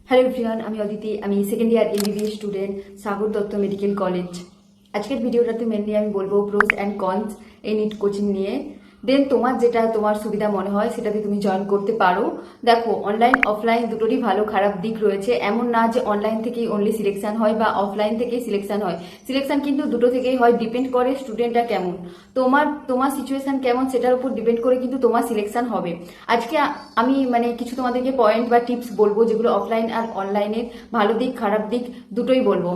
Hello everyone, আমি অদিতি। আমি second year MBBS student, Sagar Dutta medical college. আজকের ভিডিওটাতে মেনলি আমি বলবো প্রোস অ্যান্ড কনস এই নিট কোচিং নিয়ে। দেন তোমার যেটা তোমার সুবিধা মনে হয় সেটাতে তুমি জয়েন করতে পারো। দেখো, অনলাইন অফলাইন দুটোরই ভালো খারাপ দিক রয়েছে। এমন না যে অনলাইন থেকেই অনলি সিলেকশন হয় বা অফলাইন থেকেই সিলেকশন হয়। সিলেকশন কিন্তু দুটো থেকেই হয়, ডিপেন্ড করে স্টুডেন্টটা কেমন, তোমার তোমার সিচুয়েশন কেমন সেটার উপর ডিপেন্ড করে কিন্তু তোমার সিলেকশন হবে। আজকে আমি কিছু তোমাদেরকে পয়েন্ট বা টিপস বলবো যেগুলো অফলাইন আর অনলাইনের ভালো দিক খারাপ দিক দুটোই বলবো।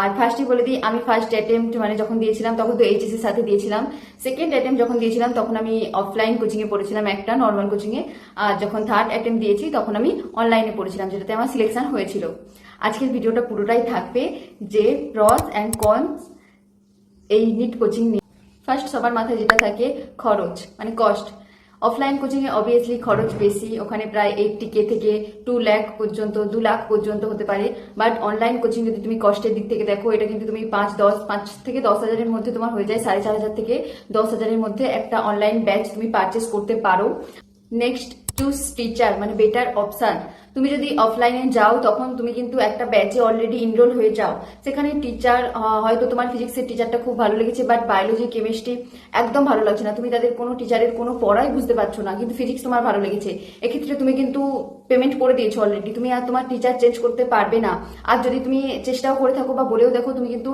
আর ফার্স্টই বলে দিই, আমি ফার্স্ট অ্যাটেম্প্ট যখন দিয়েছিলাম তখন তো এইচএস এর সাথে দিয়েছিলাম। সেকেন্ড অ্যাটেম্প্ট যখন দিয়েছিলাম তখন আমি অফলাইন কোচিং এ পড়েছিলাম, একটা নর্মাল কোচিং এ। আর যখন থার্ড অ্যাটেম্প্ট দিয়েছি তখন আমি অনলাইনে পড়েছিলাম, যেটাতে আমার সিলেকশন হয়েছিল। আজকের ভিডিওটা পুরোটাই থাকবে যে প্রস অ্যান্ড কনস এই নিট কোচিং নিয়ে। ফার্স্ট সবার মাথায় যেটা থাকে খরচ, কস্ট। অফলাইন কোচিং এ অবভিয়াসলি খরচ বেশি, ওখানে প্রায় 80K থেকে 2 লাখ পর্যন্ত 2 লাখ পর্যন্ত হতে পারে। বাট অনলাইন কোচিং যদি তুমি কস্টের দিক থেকে দেখো, এটা কিন্তু তুমি 5 থেকে 10 হাজারের মধ্যে তোমার হয়ে যায়। 4,500 থেকে 10,000-এর মধ্যে একটা অনলাইন ব্যাচ তুমি পারচেস করতে পারো। Next, choose teacher, better option. তুমি যদি অফলাইনে যাও তখন তুমি কিন্তু একটা ব্যাচে অলরেডি ইনরোল হয়ে যাও। সেখানে টিচার হয়তো তোমার ফিজিক্সের টিচারটা খুব ভালো লেগেছে, বাট বায়োলজি কেমিস্ট্রি একদম ভালো লাগছে না, তুমি তাদের কোনো টিচারের কোনো পড়াই বুঝতে পারছো না, কিন্তু ফিজিক্স তোমার ভালো লেগেছে। এক্ষেত্রে তুমি কিন্তু পেমেন্ট করে দিয়েছো অলরেডি, তুমি আর তোমার টিচার চেঞ্জ করতে পারবে না। আর যদি তুমি চেষ্টাও করে থাকো বা বলেও দেখো, তুমি কিন্তু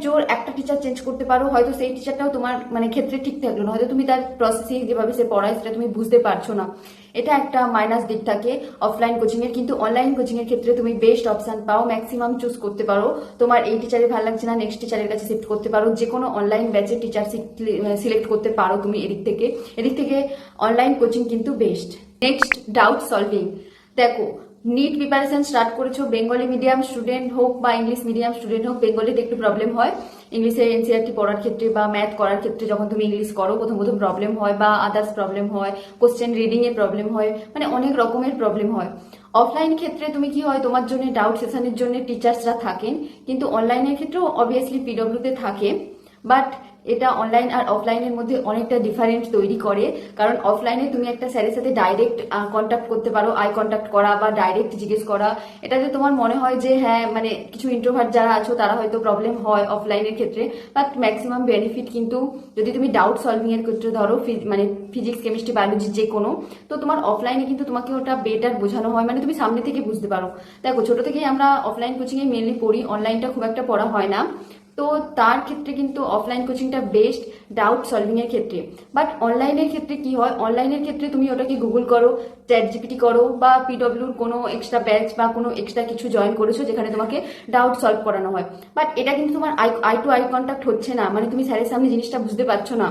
জোর একটা টিচার চেঞ্জ করতে পারো, হয়তো সেই টিচারটাও তোমার ক্ষেত্রে ঠিক থাকলো না, হয়তো তুমি তার প্রসেসিং যেভাবে সে পড়ায় সেটা তুমি বুঝতে পারছো না। এটা একটা মাইনাস দিক থাকে অফলাইন কোচিং এর। কিন্তু অনলাইন কোচিং এর ক্ষেত্রে তুমি বেস্ট অপশন পাও, ম্যাক্সিমাম চুজ করতে পারো। তোমার এই টিচারের ভালো লাগছে না, নেক্সট টিচারের কাছে শিফট করতে পারো, যে কোনো অনলাইন ব্যাচে টিচার সিলেক্ট করতে পারো তুমি। এদিক থেকে অনলাইন কোচিং কিন্তু বেস্ট। Next, doubt solving. দেখো, নিট প্রিপারেশন স্টার্ট করেছো, বেঙ্গলি মিডিয়াম স্টুডেন্ট হোক বা ইংলিশ মিডিয়াম স্টুডেন্ট হোক, বেঙ্গলিতে একটু প্রবলেম হয়। ইংলিশে এনসিইআরটি পড়ার ক্ষেত্রে বা ম্যাথ করার ক্ষেত্রে যখন তুমি ইংলিশ করো প্রথম প্রবলেম হয়, বা আদার্স প্রবলেম হয়, কোশ্চেন রিডিং এ প্রবলেম হয়, অনেক রকমের প্রবলেম হয়। অফলাইন ক্ষেত্রে তুমি কি হয়, তোমার জন্য ডাউট সেশনের জন্য টিচার্সরা থাকেন, কিন্তু অনলাইনের ক্ষেত্রেও অবভিয়াসলি পিডব্লিউতে থাকে। বাট এটা অনলাইন আর অফলাইনের মধ্যে অনেকটা ডিফারেন্ট তৈরি করে। কারণ অফলাইনে তুমি একটা স্যারের সাথে ডাইরেক্ট কন্ট্যাক্ট করতে পারো, আই কন্ট্যাক্ট করা বা ডাইরেক্ট জিজ্ঞেস করা। এটাতে তোমার মনে হয় যে হ্যাঁ, কিছু ইন্ট্রোভার্ট যারা আছো তারা হয়তো প্রবলেম হয় অফলাইনের ক্ষেত্রে, বাট ম্যাক্সিমাম বেনিফিট কিন্তু যদি তুমি ডাউট সলভিং এর ক্ষেত্রে ধরো, ফিজিক্স কেমিস্ট্রি বায়োলজি যে কোনো, তো তোমার অফলাইনে কিন্তু তোমাকে ওটা বেটার বোঝানো হয়, তুমি সামনে থেকে বুঝতে পারো। দেখো, ছোট থেকেই আমরা অফলাইন কোচিং এ মেনলি পড়ি, অনলাইনটা খুব একটা পড়া হয় না, তো তার ক্ষেত্রে কিন্তু অফলাইন কোচিংটা বেস্ট ডাউট সলভিং এর ক্ষেত্রে। বাট অনলাইনের ক্ষেত্রে কি হয়, অনলাইনের ক্ষেত্রে তুমি ওটাকে গুগল করো, চ্যাট জিপিটি করো, বা পিডব্লিউর কোনো এক্সট্রা ব্যাচ বা কোনো এক্সট্রা কিছু জয়েন করেছো যেখানে তোমাকে ডাউট সলভ করানো হয়। বাট এটা কিন্তু তোমার আই টু আই কন্ট্যাক্ট হচ্ছে না, তুমি স্যারের সামনে জিনিসটা বুঝতে পারছো না।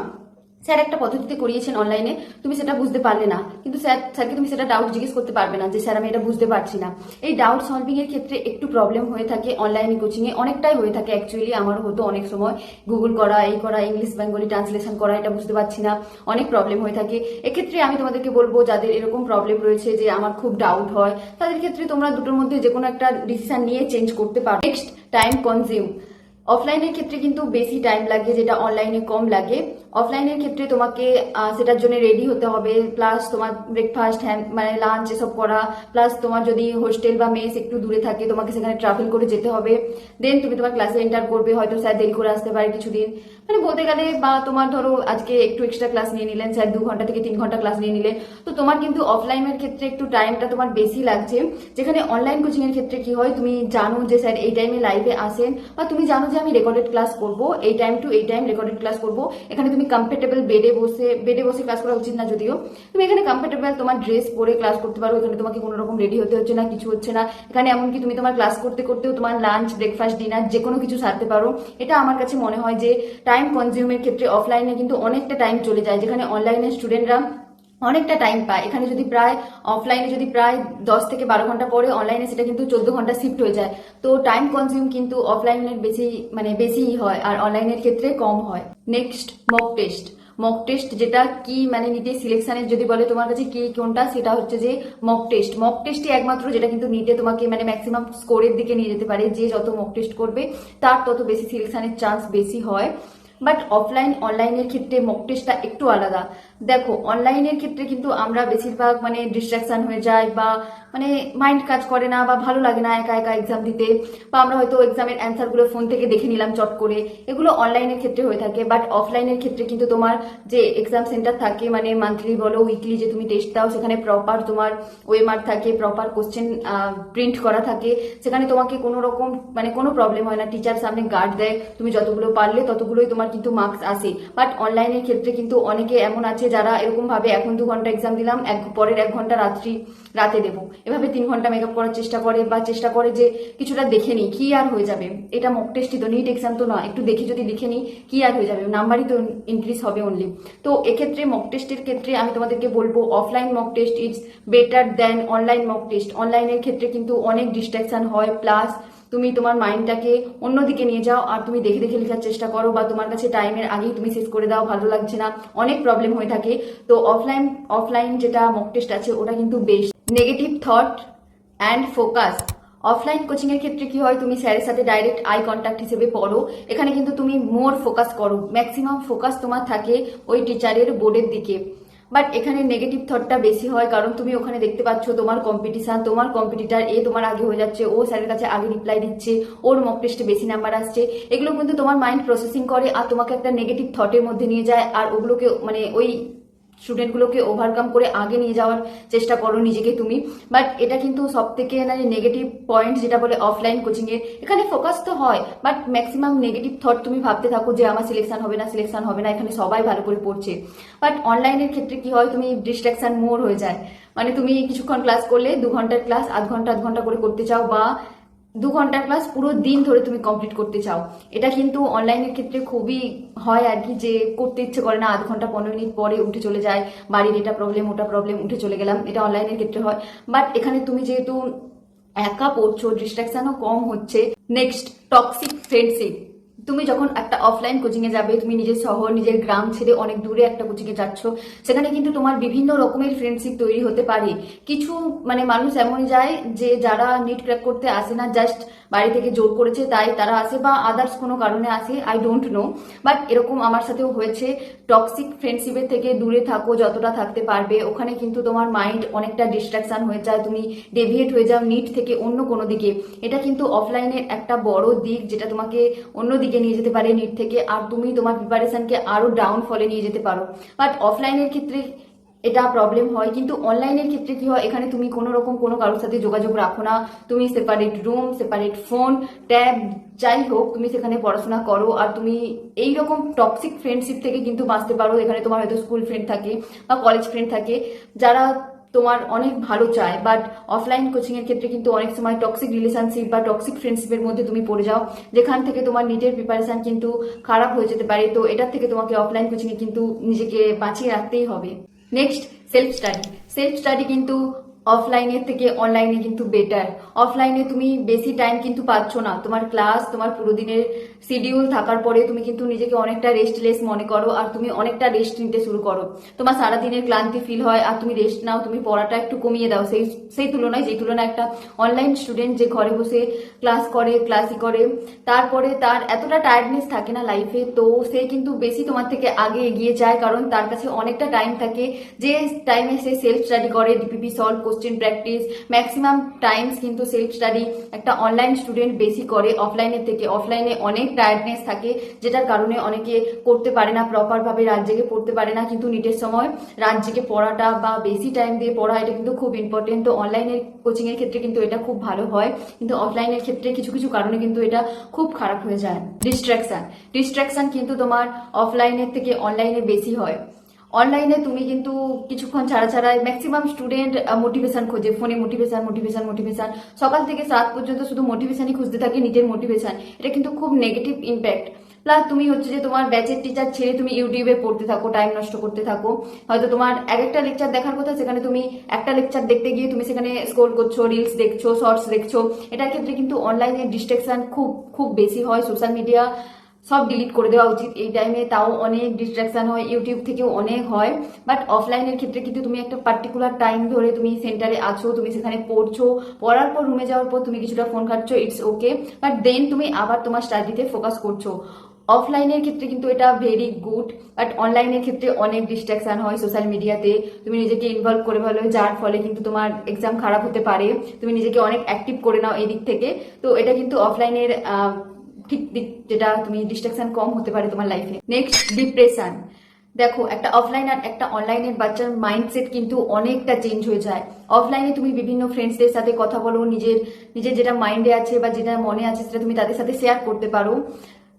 স্যার একটা পদ্ধতিতে করিয়েছেন অনলাইনে, তুমি সেটা বুঝতে পারলে না, কিন্তু স্যারকে তুমি সেটা ডাউট জিজ্ঞেস করতে পারবে না যে স্যার আমি এটা বুঝতে পারছি না। এই ডাউট সলভিং এর ক্ষেত্রে একটু প্রবলেম হয়ে থাকে অনলাইন কোচিং এ, অনেকটাই হয়ে থাকে অ্যাকচুয়ালি। আমারও হতো অনেক সময়, গুগল করা, এই করা, ইংলিশ বেঙ্গলি ট্রান্সলেশন করা, এটা বুঝতে পারছি না, অনেক প্রবলেম হয়ে থাকে। এক্ষেত্রে আমি তোমাদেরকে বলবো, যাদের এরকম প্রবলেম রয়েছে যে আমার খুব ডাউট হয়, তাদের ক্ষেত্রে তোমরা দুটোর মধ্যে যে কোনো একটা ডিসিশন নিয়ে চেঞ্জ করতে পারো। Next, time consume. অফলাইনের ক্ষেত্রে কিন্তু বেশি টাইম লাগে, যেটা অনলাইনে কম লাগে। অফলাইনের ক্ষেত্রে তোমাকে সেটার জন্য রেডি হতে হবে, প্লাস তোমার ব্রেকফাস্ট লাঞ্চ এসব করা, প্লাস তোমার যদি হোস্টেল বা মেস একটু দূরে থাকে তোমাকে সেখানে ট্রাভেল করে যেতে হবে। দেন তুমি তোমার ক্লাসে এন্টার করবে, হয়তো স্যার দেরি করে আসতে পারে কিছুদিন, বলতে গেলে, বা তোমার ধরো আজকে একটু এক্সট্রা ক্লাস নিয়ে নিলেন স্যার, 2 ঘন্টা থেকে 3 ঘন্টা ক্লাস নিয়ে নিলেন, তো তোমার কিন্তু অফলাইনের ক্ষেত্রে একটু টাইমটা তোমার বেশি লাগছে। যেখানে অনলাইন কোচিং এর ক্ষেত্রে কি হয়, তুমি জানো যে স্যার এই টাইমে লাইভে আসেন, বা তুমি জানো যে আমি রেকর্ডেড ক্লাস করবো, এই টাইম টু এই টাইম রেকর্ডেড ক্লাস করবো। এখানে তুমি কমফোর্টেবল বেডে বসে ক্লাস করা উচিত না, যদিও তুমি এখানে কমফোর্টেবল তোমার ড্রেস পরে ক্লাস করতে পারো। এখানে তোমাকে কোনো রকম রেডি হতে হচ্ছে না, কিছু হচ্ছে না। এখানে এমনকি তুমি তোমার ক্লাস করতে করতেও তোমার লাঞ্চ, ব্রেকফাস্ট, ডিনার যে কোনো কিছু সারতে পারো। এটা আমার কাছে মনে হয় যে টাইম কনজিউমের ক্ষেত্রে অফলাইনে কিন্তু অনেকটা টাইম চলে যায়, যেখানে অনলাইনে স্টুডেন্টরা অনেকটা টাইম পায়। এখানে যদি অফলাইনে যদি প্রায় 10 থেকে 12 ঘন্টা পরে, অনলাইনে সেটা কিন্তু 14 ঘন্টা শিফট হয়ে যায়। তো টাইম কনজিউম কিন্তু অফলাইনের বেশি হয়, আর অনলাইনের ক্ষেত্রে কম হয়। নেক্সট, মক টেস্ট যেটা কি নিটে সিলেকশনের যদি বলে তোমার কাছে কি কোনটা, সেটা হচ্ছে যে মক টেস্টই একমাত্র যেটা কিন্তু নিটে তোমাকে ম্যাক্সিমাম স্কোরের দিকে নিয়ে যেতে পারে। যে যত মক টেস্ট করবে তার তত বেশি সিলেকশনের চান্স বেশি হয়। বাট অফলাইন অনলাইনের ক্ষেত্রে মক টেস্টটা একটু আলাদা। দেখো অনলাইনের ক্ষেত্রে কিন্তু আমরা বেশিরভাগ মানে ডিস্ট্রাকশন হয়ে যায়, বা মানে মাইন্ড কাজ করে না, বা ভালো লাগে না একা একা এক্সাম দিতে, বা আমরা হয়তো এক্সামের অ্যান্সারগুলো ফোন থেকে দেখে নিলাম চট করে, এগুলো অনলাইনের ক্ষেত্রে হয়ে থাকে। বাট অফলাইনের ক্ষেত্রে কিন্তু তোমার যে এক্সাম সেন্টার থাকে, মানে মান্থলি বলো উইকলি যে তুমি টেস্ট দাও, সেখানে প্রপার তোমার ওয়েমার থাকে, প্রপার কোশ্চেন প্রিন্ট করা থাকে, সেখানে তোমাকে কোনো রকম মানে কোনো প্রবলেম হয় না। টিচার সামনে গার্ড দেয়, তুমি যতগুলো পারলে ততগুলোই তোমার কিন্তু মার্কস আসে। বাট অনলাইনের ক্ষেত্রে কিন্তু অনেকে এমন আছে যারা এরকম ভাবে এখন 2 ঘন্টা এক্সাম দিলাম, পরের 1 ঘন্টা রাতে দেবো, এভাবে 3 ঘন্টা মেকআপ করার চেষ্টা করে, বা চেষ্টা করে যে কিছুটা দেখে নিই কি আর হয়ে যাবে, এটা মক টেস্টই তো, নিট এক্সাম তো না, একটু দেখে যদি লিখে নিই কি আর হয়ে যাবে, নাম্বারই তো ইনক্রিজ হবে অনলি। তো এক্ষেত্রে মক টেস্টের ক্ষেত্রে আমি তোমাদেরকে বলবো offline mock test is better then online mock test. অনলাইনের ক্ষেত্রে কিন্তু অনেক ডিস্ট্রাকশন হয়, প্লাস তুমি তোমার মাইন্ডটাকে অন্যদিকে নিয়ে যাও, আর তুমি দেখে দেখে লেখার চেষ্টা করো, বা তোমার কাছে টাইমের আগেই তুমি শেষ করে দাও, ভালো লাগছে না, অনেক প্রবলেম হয়ে থাকে। তো অফলাইন যেটা মক টেস্ট আছে ওটা কিন্তু best. Negative thought and focus. Offline coaching এর ক্ষেত্রে কি হয়, তুমি স্যারের সাথে ডাইরেক্ট আই কন্ট্যাক্ট হিসেবে পড়ো, এখানে কিন্তু তুমি মোর ফোকাস করো, ম্যাক্সিমাম ফোকাস তোমার থাকে ওই টিচারের বোর্ডের দিকে। বাট এখানে নেগেটিভ থটটা বেশি হয়, কারণ তুমি ওখানে দেখতে পাচ্ছ তোমার কম্পিটিশন, তোমার কম্পিটিটার এ তোমার আগে হয়ে যাচ্ছে, ও স্যারের কাছে আগে রিপ্লাই দিচ্ছে, ওর মক টেস্টে বেশি নাম্বার আসছে, এগুলো কিন্তু তোমার মাইন্ড প্রসেসিং করে আর তোমাকে একটা নেগেটিভ থটের মধ্যে নিয়ে যায়, আর ওগুলোকে মানে ওই স্টুডেন্টগুলোকে ওভারকাম করে আগে নিয়ে যাওয়ার চেষ্টা করো নিজেকে তুমি। বাট এটা কিন্তু সব থেকে মানে নেগেটিভ পয়েন্ট যেটা বলে অফলাইন কোচিং এর, এখানে ফোকাস তো হয় বাট ম্যাক্সিমাম নেগেটিভ থট তুমি ভাবতে থাকো যে আমার সিলেকশন হবে না, সিলেকশন হবে না, এখানে সবাই ভালো করে পড়ছে। বাট অনলাইনের ক্ষেত্রে কি হয়, তুমি ডিস্ট্রাকশন মোর হয়ে যায়, মানে তুমি কিছুক্ষণ ক্লাস করলে 2 ঘন্টার ক্লাস আধ ঘন্টা করে করতে চাও, বা 2 ঘন্টার ক্লাস পুরো দিন ধরে তুমি কমপ্লিট করতে চাও। এটা কিন্তু অনলাইনের ক্ষেত্রে খুবই হয় আর কি, যে করতে ইচ্ছে করে না, আধ ঘন্টা 15 মিনিট পরে উঠে চলে যায়, বাড়ির এটা প্রবলেম ওটা প্রবলেম, উঠে চলে গেলাম, এটা অনলাইনের ক্ষেত্রে হয়। বাট এখানে তুমি যেহেতু একা পড়ছো, ডিস্ট্রাকশনও কম হচ্ছে। Next, toxic friendship. তুমি যখন একটা অফলাইন কোচিং এ যাবে, তুমি নিজের শহর নিজের গ্রাম ছেড়ে অনেক দূরে একটা কোচিং এ যাচ্ছ, সেখানে কিন্তু তোমার বিভিন্ন রকমের ফ্রেন্ডশিপ তৈরি হতে পারে। কিছু মানে মানুষ এমন যায় যে যারা নিট ক্র্যাক করতে আসে না, জাস্ট বাড়ি থেকে জোর করেছে তাই তারা আসে, বা আদার্স কোনো কারণে আসে, আই ডোন্ট নো। বাট এরকম আমার সাথেও হয়েছে। টক্সিক ফ্রেন্ডশিপের থেকে দূরে থাকো যতটা থাকতে পারবে, ওখানে কিন্তু তোমার মাইন্ড অনেকটা ডিস্ট্রাকশন হয়ে যায়, তুমি ডেভিয়েট হয়ে যাও নিট থেকে অন্য কোনো দিকে। এটা কিন্তু অফলাইনের একটা বড় দিক, যেটা তোমাকে অন্য দিকে নিয়ে যেতে পারে নিট থেকে, আর তুমি তোমার প্রিপারেশনকে আরো ডাউন ফলে নিয়ে যেতে পারো। বাট অফলাইনের ক্ষেত্রে এটা প্রবলেম হয়, কিন্তু অনলাইনের ক্ষেত্রে কি হয়, এখানে তুমি কোনো রকম কোনো কারোর সাথে যোগাযোগ রাখো না, তুমি separate room, separate phone, tab, যাই হোক তুমি সেখানে পড়াশোনা করো, আর তুমি এইরকম টক্সিক ফ্রেন্ডশিপ থেকে কিন্তু বাঁচতে পারো। এখানে তোমার হয়তো স্কুল ফ্রেন্ড থাকে বা কলেজ ফ্রেন্ড থাকে যারা তোমার অনেক ভালো চায়। বাট অফলাইন কোচিং এর ক্ষেত্রে কিন্তু অনেক সময় টক্সিক রিলেশনশিপ বা টক্সিক ফ্রেন্ডশিপের মধ্যে তুমি পড়ে যাও, যেখান থেকে তোমার নিজের প্রিপারেশন কিন্তু খারাপ হয়ে যেতে পারে। তো এটার থেকে তোমাকে অফলাইন কোচিং এ কিন্তু নিজেকে বাঁচিয়ে রাখতেই হবে। Next, self study. Self study কিন্তু অফলাইনের থেকে অনলাইনে কিন্তু বেটার। অফলাইনে তুমি বেশি টাইম কিন্তু পাচ্ছ না, তোমার ক্লাস তোমার পুরো দিনের শিডিউল থাকার পরে তুমি কিন্তু নিজেকে অনেকটা রেস্টলেস মনে করো, আর তুমি অনেকটা রেস্ট নিতে শুরু করো, তোমার সারাদিনের ক্লান্তি ফিল হয়, আর তুমি রেস্ট নাও, তুমি পড়াটা একটু কমিয়ে দাও সেই তুলনায়, যেই তুলনায় একটা অনলাইন স্টুডেন্ট যে ঘরে বসে ক্লাসই করে, তারপরে তার এতটা টায়ার্ডনেস থাকে না লাইফে, তো সে কিন্তু বেশি তোমার থেকে আগে এগিয়ে যায়, কারণ তার কাছে অনেকটা টাইম থাকে, যে টাইমে সে সেলফ স্টাডি করে, DPP solve, question practice, maximum Times কিন্তু সেলফ স্টাডি একটা অনলাইন স্টুডেন্ট বেশি করে অফলাইনের থেকে। অফলাইনে অনেক টায়ার্ডনেস থাকে, যেটার কারণে অনেকে করতে পারে না প্রপার ভাবে, রাত জেগে পড়তে পারে না, কিন্তু নিটের সময় রাত জেগে পড়াটা বা বেশি টাইম দিয়ে পড়া, এটা কিন্তু খুব ইম্পর্টেন্ট। তো অনলাইনের কোচিং এর ক্ষেত্রে কিন্তু এটা খুব ভালো হয়, কিন্তু অফলাইনের ক্ষেত্রে কিছু কিছু কারণে কিন্তু এটা খুব খারাপ হয়ে যায়। ডিস্ট্রাকশন কিন্তু তোমার অফলাইনের থেকে অনলাইনে বেশি হয়। অনলাইনে তুমি কিন্তু কিছুক্ষণ ছাড়া ম্যাক্সিমাম স্টুডেন্ট মোটিভেশন খোঁজে, ফোনে মোটিভেশন, সকাল থেকে রাত পর্যন্ত শুধু মোটিভেশনই খুঁজতে থাকে, নিটের মোটিভেশন, এটা কিন্তু খুব নেগেটিভ ইম্প্যাক্ট। প্লাস তুমি হচ্ছে যে তোমার ব্যাচের টিচার ছেড়ে তুমি ইউটিউবে পড়তে থাকো, টাইম নষ্ট করতে থাকো, হয়তো তোমার একটা লেকচার দেখার কথা, সেখানে তুমি একটা লেকচার দেখতে গিয়ে তুমি সেখানে স্ক্রল করছো, রিলস দেখছো, শর্টস দেখছো। এটার ক্ষেত্রে কিন্তু অনলাইনে ডিস্ট্রাকশন খুব খুব বেশি হয়। সোশ্যাল মিডিয়া সব ডিলিট করে দেওয়া উচিত এই টাইমে, তাও অনেক ডিস্ট্রাকশন হয়, ইউটিউব থেকেও অনেক হয়। বাট অফলাইনের ক্ষেত্রে কিন্তু তুমি একটা পার্টিকুলার টাইম ধরে তুমি সেন্টারে আছো, তুমি সেখানে পড়ছো, পড়ার পর রুমে যাওয়ার পর তুমি কিছুটা ফোন ঘাটছো, ইটস ওকে, বাট দেন তুমি আবার তোমার স্টাডিতে ফোকাস করছো। অফলাইনের ক্ষেত্রে কিন্তু এটা ভেরি গুড, বাট অনলাইনের ক্ষেত্রে অনেক ডিস্ট্রাকশন হয় সোশ্যাল মিডিয়াতে। তুমি নিজেকে ইনভলভ করে ফেলো, যার ফলে কিন্তু তোমার এক্সাম খারাপ হতে পারে। তুমি নিজেকে অনেক অ্যাক্টিভ করে নাও এই দিক থেকে। তো এটা কিন্তু অফলাইনের ঠিক দিক, যেটা তুমি ডিস্ট্রাকশন কম হতে পারে তোমার লাইফে। Next, depression. দেখো, একটা অফলাইন আর একটা অনলাইনের বাচ্চার মাইন্ডসেট কিন্তু অনেকটা চেঞ্জ হয়ে যায়। অফলাইনে তুমি বিভিন্ন ফ্রেন্ডসদের সাথে কথা বলো, নিজের নিজের যেটা মাইন্ডে আছে বা যেটা মনে আছে সেটা তুমি তাদের সাথে শেয়ার করতে পারো।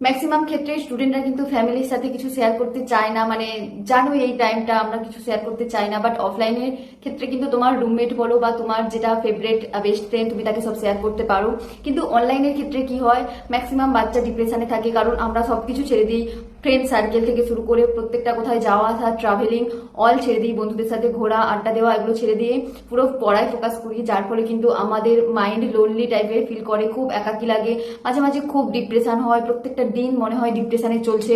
ম্যাক্সিমাম ক্ষেত্রে স্টুডেন্টরা কিন্তু ফ্যামিলির সাথে কিছু শেয়ার করতে চায় না, মানে জানো এই টাইমটা আমরা কিছু শেয়ার করতে চাই না। বাট অফলাইনের ক্ষেত্রে কিন্তু তোমার রুমমেট বলো বা তোমার যেটা ফেভারিট বেস্ট ফ্রেন্ড, তুমি তাকে সব শেয়ার করতে পারো। কিন্তু অনলাইনের ক্ষেত্রে কি হয়, ম্যাক্সিমাম বাচ্চা ডিপ্রেশনে থাকে, কারণ আমরা সবকিছু ছেড়ে দিই। ফ্রেন্ড সার্কেল থেকে শুরু করে প্রত্যেকটা কোথায় যাওয়া আসা, ট্রাভেলিং, অল ছেড়ে দিই। বন্ধুদের সাথে ঘোরা, আড্ডা দেওয়া, এগুলো ছেড়ে দিয়ে পুরো পড়ায় ফোকাস করি, যার ফলে কিন্তু আমাদের মাইন্ড লোনলি টাইপের ফিল করে, খুব একাকী লাগে, মাঝে মাঝে খুব ডিপ্রেশন হয়, প্রত্যেকটা দিন মনে হয় ডিপ্রেশনে চলছে।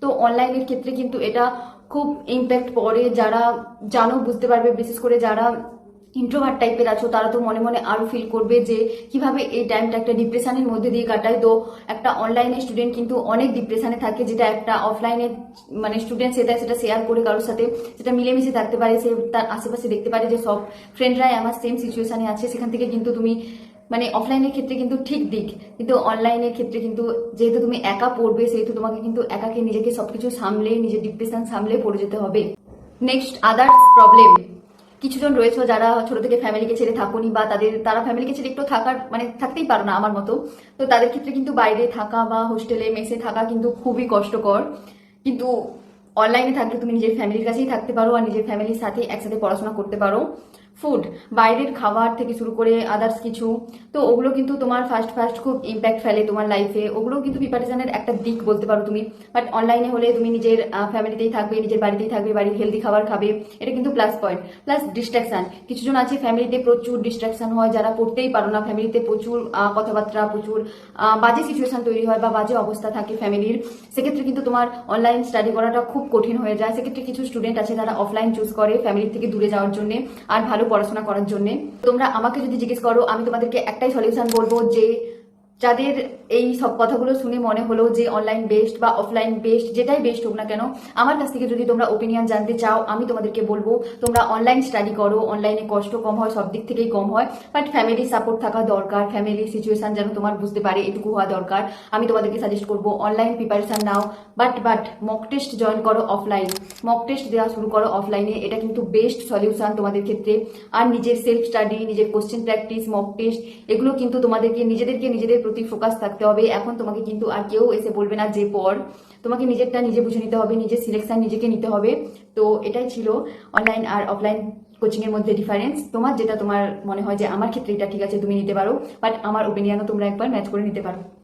তো অনলাইনের ক্ষেত্রে কিন্তু এটা খুব ইম্প্যাক্ট পড়ে। যারা জানো বুঝতে পারবে, বিশেষ করে যারা ইন্ট্রোভার্ট টাইপের আছো তারা তো মনে মনে আরো ফিল করবে যে কিভাবে এই টাইমটা একটা ডিপ্রেশনের মধ্যে দিয়ে কাটায়। তো একটা অনলাইনে স্টুডেন্ট কিন্তু অনেক ডিপ্রেশনে থাকে, যেটা একটা অফলাইনে মানে স্টুডেন্ট সেটা শেয়ার করে কারোর সাথে, সেটা মিলেমিশে থাকতে পারে, সে তার আশেপাশে দেখতে পারে যে সব ফ্রেন্ডরাই আমার সেম সিচুয়েশনে আছে। সেখান থেকে কিন্তু তুমি মানে অফলাইনের ক্ষেত্রে কিন্তু ঠিক দিক, কিন্তু অনলাইনের ক্ষেত্রে কিন্তু যেহেতু তুমি একা পড়বে, সেহেতু তোমাকে কিন্তু একাকে নিজেকে সবকিছু সামলে, নিজের ডিপ্রেশন সামলে পড়ে যেতে হবে। Next, others problem. কিছুজন রয়েছে যারা ছোট থেকে ফ্যামিলিকে ছেড়ে থাকুনি, বা তারা ফ্যামিলিকে ছেড়ে একটু থাকার মানে থাকতেই পারো না আমার মতো। তো তাদের ক্ষেত্রে কিন্তু বাইরে থাকা বা হোস্টেলে মেসে থাকা কিন্তু খুবই কষ্টকর। কিন্তু অনলাইনে থাকলে তুমি নিজের ফ্যামিলির কাছেই থাকতে পারো আর নিজের ফ্যামিলির সাথে একসাথে পড়াশোনা করতে পারো। ফুড, বাইরের খাবার থেকে শুরু করে আদার্স কিছু, তো ওগুলো কিন্তু তোমার ফার্স্ট ফার্স্ট খুব ইম্প্যাক্ট ফেলে তোমার লাইফে। ওগুলো কিন্তু প্রিপারেশনের একটা দিক বলতে পারো তুমি। বাট অনলাইনে হলে তুমি নিজের ফ্যামিলিতেই থাকবে, নিজের বাড়িতেই থাকবে, বাড়ির হেলদি খাবার খাবে, এটা কিন্তু প্লাস পয়েন্ট। প্লাস ডিস্ট্রাকশন, কিছুজন আছে ফ্যামিলিতে প্রচুর ডিস্ট্রাকশন হয়, যারা পড়তেই পারো না, ফ্যামিলিতে প্রচুর কথাবার্তা, প্রচুর বাজে সিচুয়েশন তৈরি হয় বা বাজে অবস্থা থাকে ফ্যামিলির। সেক্ষেত্রে কিন্তু তোমার অনলাইন স্টাডি করাটা খুব কঠিন হয়ে যায়। সেক্ষেত্রে কিছু স্টুডেন্ট আছে যারা অফলাইন চুজ করে ফ্যামিলি থেকে দূরে যাওয়ার জন্য আর ভালো পড়াশোনা করার জন্য। তোমরা আমাকে যদি জিজ্ঞেস করো, আমি তোমাদেরকে একটাই সলিউশন বলবো, যে যাদের এই সব কথাগুলো শুনে মনে হলো যে অনলাইন বেস্ট বা অফলাইন বেস্ট, যেটাই বেস্ট হোক না কেন, আমার কাছ থেকে যদি তোমরা ওপিনিয়ন জানতে চাও, আমি তোমাদেরকে বলবো তোমরা অনলাইন স্টাডি করো। অনলাইনে কষ্ট কম হয়, সব দিক থেকেই কম হয়, বাট ফ্যামিলি সাপোর্ট থাকা দরকার। ফ্যামিলি সিচুয়েশন যেন তোমার বুঝতে পারে, এটুকু হওয়া দরকার। আমি তোমাদেরকে সাজেস্ট করবো online preparation now, but mock test join করো অফলাইন, মক টেস্ট দেওয়া শুরু করো অফলাইনে। এটা কিন্তু বেস্ট সলিউশন তোমাদের ক্ষেত্রে। আর নিজের সেলফ স্টাডি, নিজের কোশ্চেন প্র্যাকটিস, মক টেস্ট, এগুলো কিন্তু তোমাদেরকে নিজেদের প্রতি ফোকাস থাকতে হবে। এখন তোমাকে কিন্তু আর কেউ এসে বলবে না যে পড়, তোমাকে নিজেরটা নিজে বুঝে নিতে হবে, নিজের সিলেকশন নিজেকে নিতে হবে। তো এটাই ছিল অনলাইন আর অফলাইন কোচিং এর মধ্যে ডিফারেন্স। তোমার যেটা তোমার মনে হয় যে আমার ক্ষেত্রে এটা ঠিক আছে, তুমি নিতে পারো, বাট আমার ওপিনিয়নও তোমরা একবার ম্যাচ করে নিতে পারো।